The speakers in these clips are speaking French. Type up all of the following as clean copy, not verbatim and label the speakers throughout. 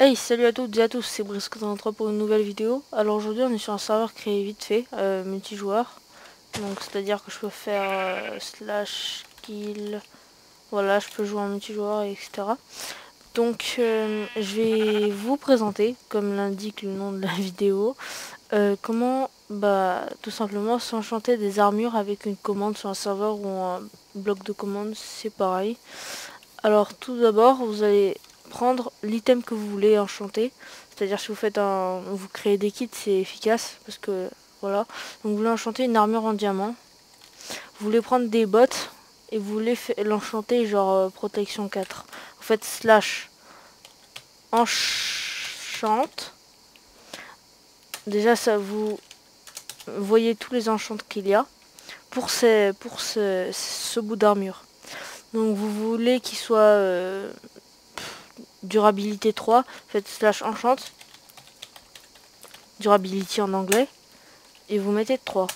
Speaker 1: Hey, salut à toutes et à tous, c'est Brice83 pour une nouvelle vidéo. Alors aujourd'hui on est sur un serveur créé vite fait, multijoueur. Donc c'est à dire que je peux faire slash kill, voilà, je peux jouer en multijoueur, etc. Donc je vais vous présenter, comme l'indique le nom de la vidéo, comment tout simplement s'enchanter des armures avec une commande sur un serveur ou un bloc de commande, c'est pareil. Alors tout d'abord vous allez prendre l'item que vous voulez enchanter, c'est-à-dire si vous faites vous créez des kits, c'est efficace parce que voilà. Donc vous voulez enchanter une armure en diamant, vous voulez prendre des bottes et vous voulez l'enchanter genre protection 4. Vous faites slash enchante. Déjà ça vous voyez tous les enchants qu'il y a pour ce bout d'armure. Donc vous voulez qu'il soit durabilité 3, faites slash enchante, durability en anglais, et vous mettez 3.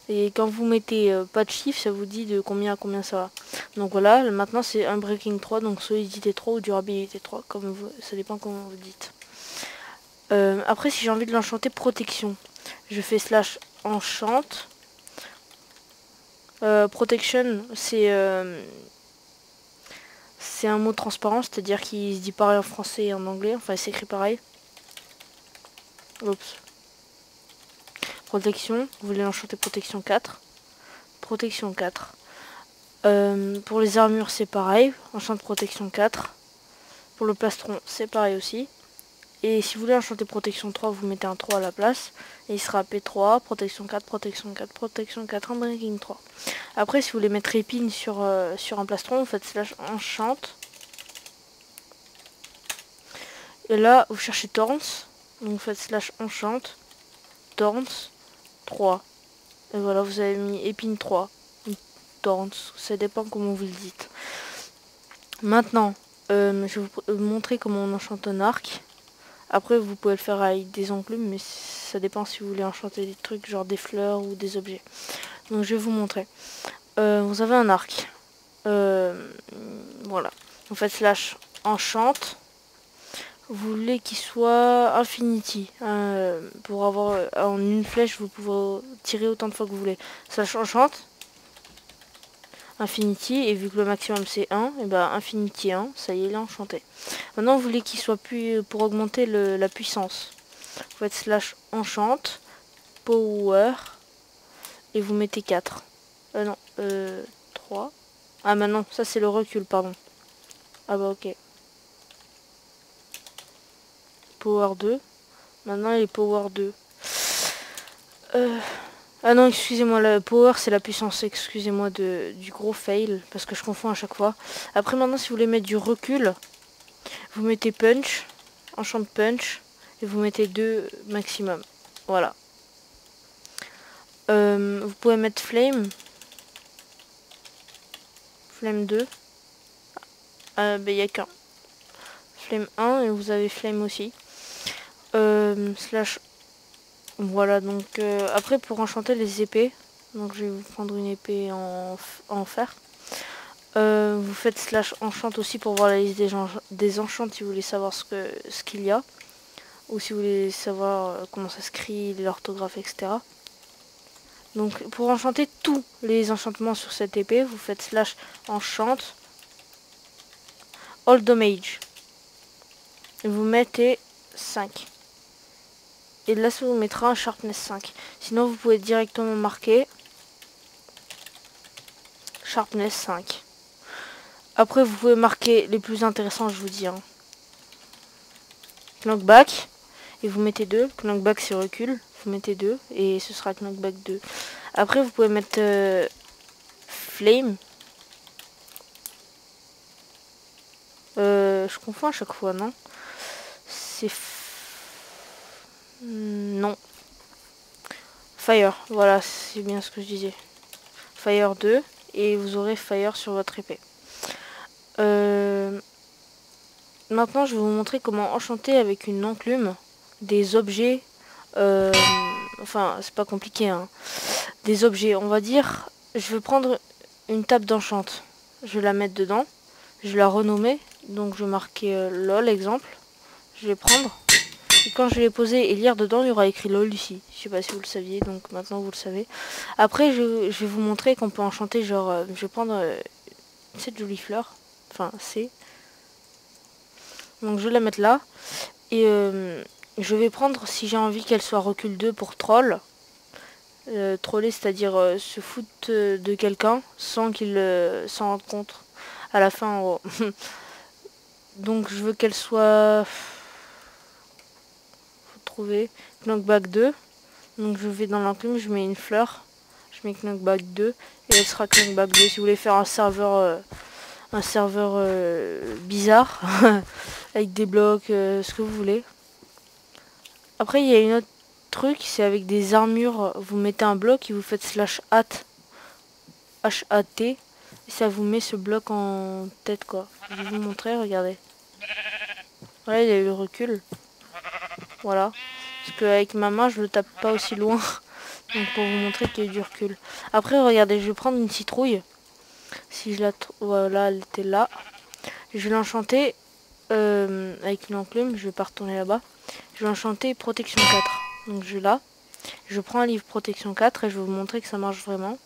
Speaker 1: Et quand vous mettez pas de chiffre, ça vous dit de combien à combien ça va. Donc voilà, maintenant c'est un breaking 3, donc solidité 3 ou durabilité 3, comme vous, ça dépend comment vous dites. Après, si j'ai envie de l'enchanter protection, je fais slash enchante. Protection, c'est un mot transparent, c'est-à-dire qu'il se dit pareil en français et en anglais, enfin il s'écrit pareil. Oups. Protection, vous voulez enchanter protection 4. Protection 4. Pour les armures, c'est pareil. Enchante protection 4. Pour le plastron, c'est pareil aussi. Et si vous voulez enchanter protection 3, vous mettez un 3 à la place. Et il sera P3, protection 4, protection 4, protection 4, un breaking 3. Après, si vous voulez mettre épine sur un plastron, vous faites slash enchante. Et là, vous cherchez Thorns. Donc vous faites slash enchante. Thorns 3. Et voilà, vous avez mis épine 3. Thorns, ça dépend comment vous le dites. Maintenant, je vais vous montrer comment on enchante un arc. Après, vous pouvez le faire avec des enclumes, mais ça dépend si vous voulez enchanter des trucs, genre des fleurs ou des objets. Donc, je vais vous montrer. Vous avez un arc. Voilà. Vous faites slash enchante. Vous voulez qu'il soit infinity. Pour avoir en une flèche, vous pouvez tirer autant de fois que vous voulez. Slash enchante. Infinity, et vu que le maximum c'est 1, et ben Infinity 1, ça y est, il est enchanté. Maintenant, vous voulez qu'il soit pour augmenter la puissance. Vous faites slash enchante, power, et vous mettez 4. Non, 3. Ah bah non, ça c'est le recul, pardon. Ah bah ok. Power 2. Maintenant il est power 2. Ah non, excusez-moi, le power c'est la puissance, excusez-moi du gros fail, parce que je confonds à chaque fois. Après maintenant, si vous voulez mettre du recul, vous mettez punch, enchant punch, et vous mettez 2 maximum. Voilà. Vous pouvez mettre flame. Flame 2. Ben il n'y a qu'un. Flame 1 et vous avez flame aussi. Slash. Voilà, donc après pour enchanter les épées, donc je vais vous prendre une épée en fer. Vous faites slash enchant aussi pour voir la liste des enchants si vous voulez savoir ce qu'il y a. Ou si vous voulez savoir comment ça s'écrit, l'orthographe, etc. Donc pour enchanter tous les enchantements sur cette épée, vous faites slash enchante all damage. Et vous mettez 5. Et là ça vous mettra un sharpness 5. Sinon vous pouvez directement marquer sharpness 5. Après vous pouvez marquer les plus intéressants, je vous dis. Knockback. Et vous mettez 2. Knockback c'est recul. Vous mettez 2. Et ce sera knockback 2. Après vous pouvez mettre flame. Je confonds à chaque fois, non? C'est... Non. Fire, voilà, c'est bien ce que je disais. Fire 2, et vous aurez Fire sur votre épée. Maintenant, je vais vous montrer comment enchanter avec une enclume des objets. Enfin, c'est pas compliqué, hein. Des objets, on va dire, je vais prendre une table d'enchante. Je vais la mettre dedans. Je vais la renommer. Donc, je vais marquer LOL, exemple. je vais prendre. Et quand je vais les poser et lire dedans, il y aura écrit LOL ici. Je sais pas si vous le saviez, donc maintenant vous le savez. Après, je vais vous montrer qu'on peut enchanter, genre, je vais prendre cette jolie fleur. Enfin, c'est. Donc je vais la mettre là. Et je vais prendre, si j'ai envie qu'elle soit recul 2 pour troll. Troller, c'est-à-dire se foutre de quelqu'un sans qu'il s'en rende compte à la fin. En gros. Donc je veux qu'elle soit... Faut trouver. Knockback 2. Donc je vais dans l'enclume, je mets une fleur. Je mets Knockback 2. Et elle sera Knockback 2. Si vous voulez faire un serveur bizarre. Avec des blocs, ce que vous voulez. Après il y a une autre truc, c'est avec des armures. Vous mettez un bloc et vous faites /hat. H-A-T. Et ça vous met ce bloc en tête quoi. Je vais vous montrer, regardez. Voilà, il y a eu le recul. Voilà. Parce qu'avec ma main, je le tape pas aussi loin. Donc pour vous montrer qu'il y a eu du recul. Après, regardez, je vais prendre une citrouille. Si je la trouve... Voilà, elle était là. Je vais l'enchanter avec une enclume. Je vais pas retourner là-bas. Je vais enchanter protection 4. Donc je vais là. Je prends un livre protection 4 et je vais vous montrer que ça marche vraiment.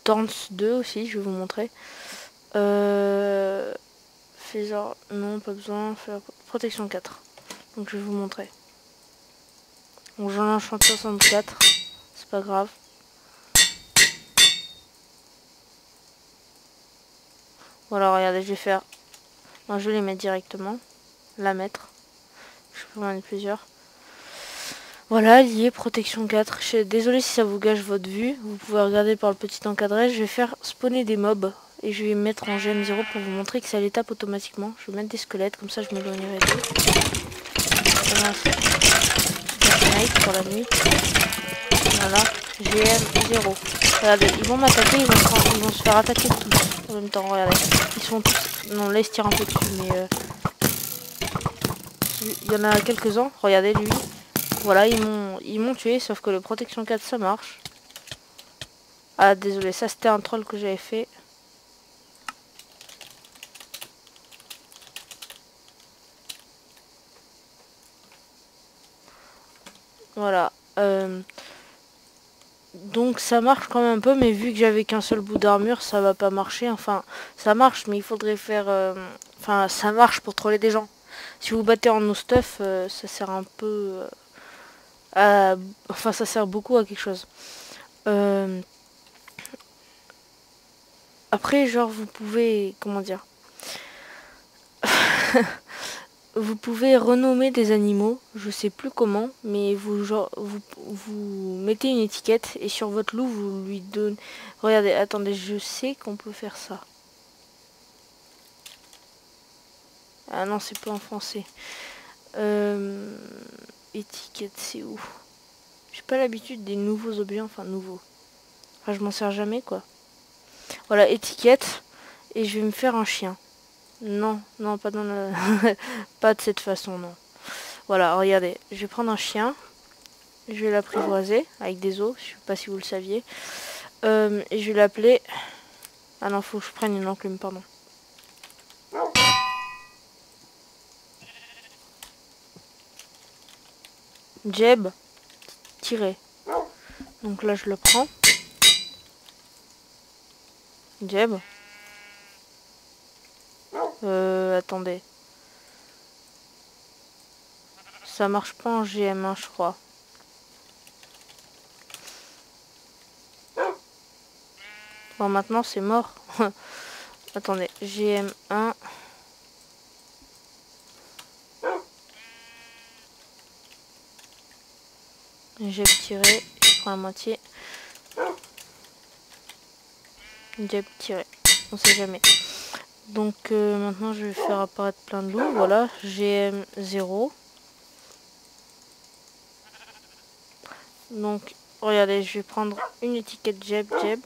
Speaker 1: Thorns 2 aussi, je vais vous montrer. Fais genre... Non, pas besoin. Protection 4. Donc je vais vous montrer. Donc j'en enchante 64. C'est pas grave. Voilà, regardez, je vais faire... Non, je vais les mettre directement. La mettre. Je peux en mettre plusieurs. Voilà, lié, protection 4. Désolé si ça vous gâche votre vue. Vous pouvez regarder par le petit encadré. Je vais faire spawner des mobs. Et je vais mettre en GM0 pour vous montrer que ça les tape automatiquement. Je vais mettre des squelettes, comme ça je m'éloignerai d'eux. Pour la nuit. Voilà, GM0. Regardez, ils vont m'attaquer, ils vont se faire attaquer tous en même temps, regardez. Ils sont tous... Non, là ils se tirent un peu dessus, mais... Il y en a quelques-uns, regardez lui. Voilà, ils m'ont tué, sauf que le protection 4 ça marche. Ah désolé, ça c'était un troll que j'avais fait. Voilà. Donc ça marche quand même un peu, mais vu que j'avais qu'un seul bout d'armure, ça va pas marcher. Enfin, ça marche, mais il faudrait faire... Enfin, ça marche pour troller des gens. Si vous battez en no stuff, ça sert un peu... Enfin, ça sert beaucoup à quelque chose. Après, genre, vous pouvez... Comment dire vous pouvez renommer des animaux, je sais plus comment, mais vous mettez une étiquette et sur votre loup vous lui donnez... Regardez, attendez, je sais qu'on peut faire ça. Ah non, c'est pas en français. Étiquette, c'est où? J'ai pas l'habitude des nouveaux objets, enfin nouveaux. Enfin, je m'en sers jamais quoi. Voilà, étiquette, et je vais me faire un chien. Non, non, pas dans la... pas de cette façon, non. Voilà, regardez, je vais prendre un chien. Je vais l'apprivoiser avec des os, je sais pas si vous le saviez. Et je vais l'appeler... Ah non, faut que je prenne une enclume, pardon. Jeb, tiré. Donc là, je le prends. Jeb. Attendez. Ça marche pas en GM1, je crois. Bon, maintenant, c'est mort. Attendez, GM1. Jeb tiré. Je prends la moitié. Jeb tiré. On sait jamais. Donc maintenant je vais faire apparaître plein de loups. Voilà, GM0. Donc regardez, je vais prendre une étiquette Jeb. Je vais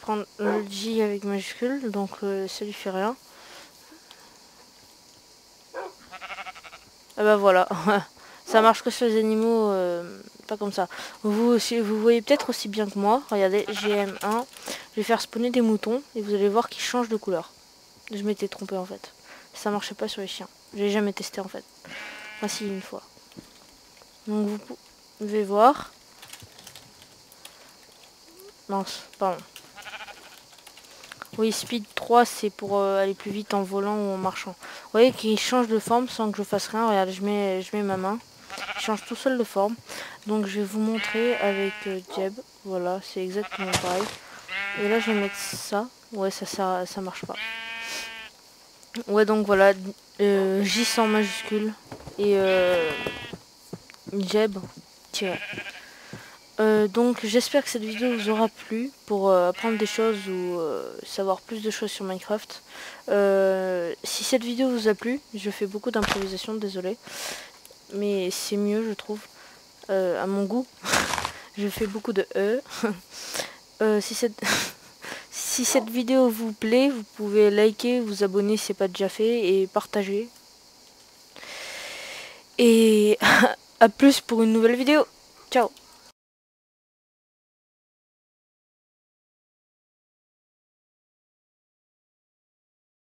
Speaker 1: prendre le J avec majuscule, donc ça lui fait rien. Ah bah voilà. Ça marche que sur les animaux, pas comme ça. Vous voyez peut-être aussi bien que moi. Regardez, GM1. Je vais faire spawner des moutons et vous allez voir qu'ils changent de couleur. Je m'étais trompé en fait. ça marchait pas sur les chiens. J'ai jamais testé en fait. Enfin si, une fois. Donc vous pouvez voir. Mince, pardon. Oui, speed 3 c'est pour aller plus vite en volant ou en marchant. Vous voyez qu'il change de forme sans que je fasse rien. Regarde, je mets ma main. Il change tout seul de forme. Donc je vais vous montrer avec Jeb. Voilà, c'est exactement pareil. Et là je vais mettre ça. Ouais, ça marche pas. Ouais, donc voilà, J sans majuscule et Jeb tiré. Donc j'espère que cette vidéo vous aura plu pour apprendre des choses ou savoir plus de choses sur Minecraft. Si cette vidéo vous a plu, je fais beaucoup d'improvisation, désolé, mais c'est mieux je trouve, à mon goût. Je fais beaucoup de si cette vidéo vous plaît, vous pouvez liker, vous abonner si ce n'est pas déjà fait et partager. Et à plus pour une nouvelle vidéo. Ciao.